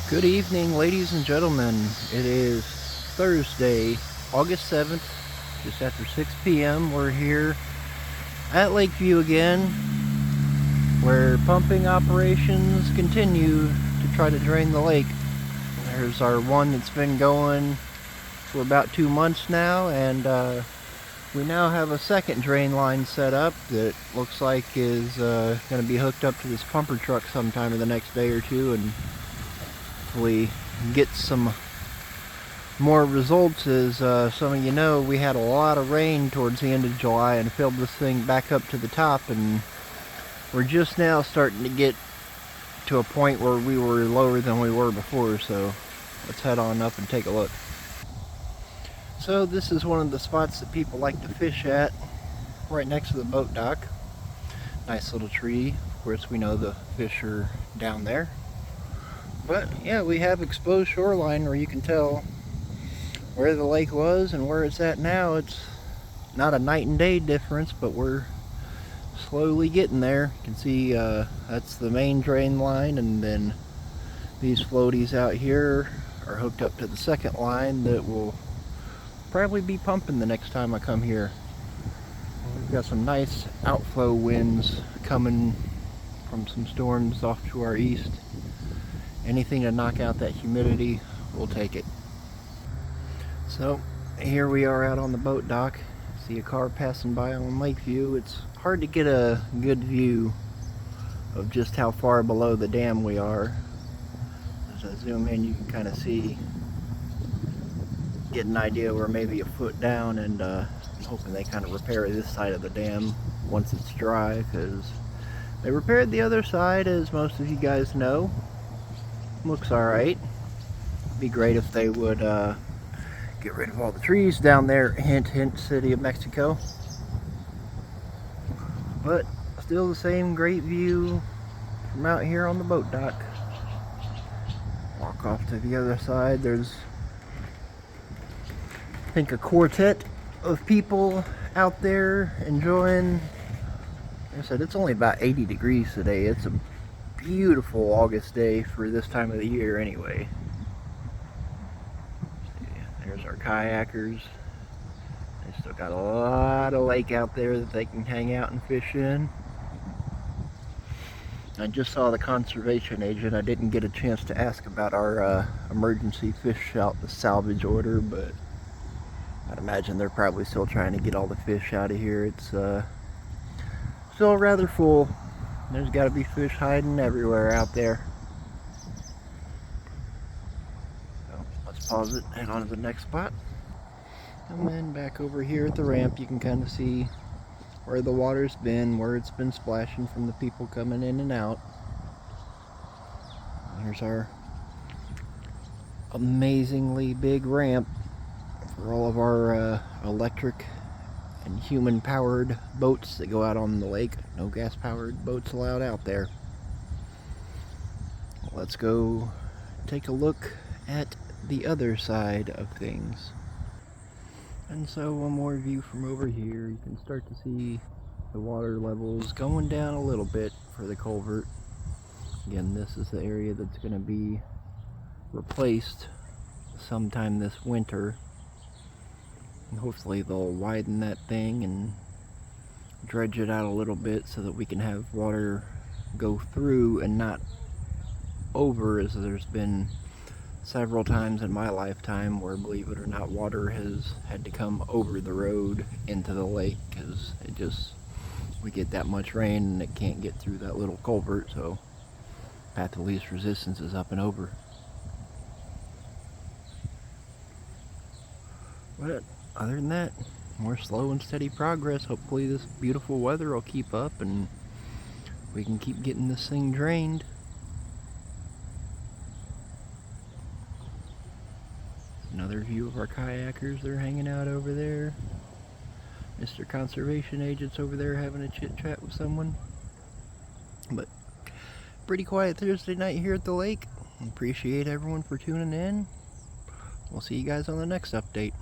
Good evening, ladies and gentlemen. It is Thursday, August 7th, just after 6 p.m. We're here at Lakeview again, where pumping operations continue to try to drain the lake. There's our one that's been going for about 2 months now, and we now have a second drain line set up that looks like is going to be hooked up to this pumper truck sometime in the next day or two, and hopefully get some more results. As some of you know, we had a lot of rain towards the end of July and filled this thing back up to the top, and we're just now starting to get to a point where we were lower than we were before. So let's head on up and take a look. So this is one of the spots that people like to fish at, right next to the boat dock. Nice little tree. Of course, we know the fish are down there. But yeah, we have exposed shoreline where you can tell where the lake was and where it's at now. It's not a night and day difference, but we're slowly getting there. You can see that's the main drain line, and then these floaties out here are hooked up to the second line that will probably be pumping the next time I come here. We've got some nice outflow winds coming from some storms off to our east. Anything to knock out that humidity, we'll take it. So here we are out on the boat dock. See a car passing by on Lakeview. It's hard to get a good view of just how far below the dam we are. As I zoom in, you can kind of see, get an idea we're maybe a foot down, and I'm hoping they kind of repair this side of the dam once it's dry, because they repaired the other side, as most of you guys know. Looks alright. Be great if they would get rid of all the trees down there. Hint, hint, City of Mexico. But still the same great view from out here on the boat dock. Walk off to the other side. There's, I think, a quartet of people out there enjoying. Like I said, it's only about 80 degrees today. It's a beautiful August day for this time of the year anyway. There's our kayakers. They still got a lot of lake out there that they can hang out and fish in. I just saw the conservation agent. I didn't get a chance to ask about our emergency fish salvage order, but I'd imagine they're probably still trying to get all the fish out of here. It's still rather full. There's got to be fish hiding everywhere out there. So let's pause it, head on to the next spot. And then back over here at the ramp, you can kind of see where the water's been, where it's been splashing from the people coming in and out. Here's our amazingly big ramp for all of our electric and human-powered boats that go out on the lake. No gas-powered boats allowed out there. Let's go take a look at the other side of things. And so one more view from over here. You can start to see the water levels going down a little bit for the culvert. Again, this is the area that's going to be replaced sometime this winter. And hopefully they'll widen that thing and dredge it out a little bit so that we can have water go through and not over, as there's been several times in my lifetime where, believe it or not, water has had to come over the road into the lake, because we get that much rain and it can't get through that little culvert, so path of least resistance is up and over. But other than that, more slow and steady progress. Hopefully this beautiful weather will keep up and we can keep getting this thing drained. Another view of our kayakers. They're hanging out over there. Mr. Conservation Agent's over there having a chit chat with someone. But pretty quiet Thursday night here at the lake. Appreciate everyone for tuning in. We'll see you guys on the next update.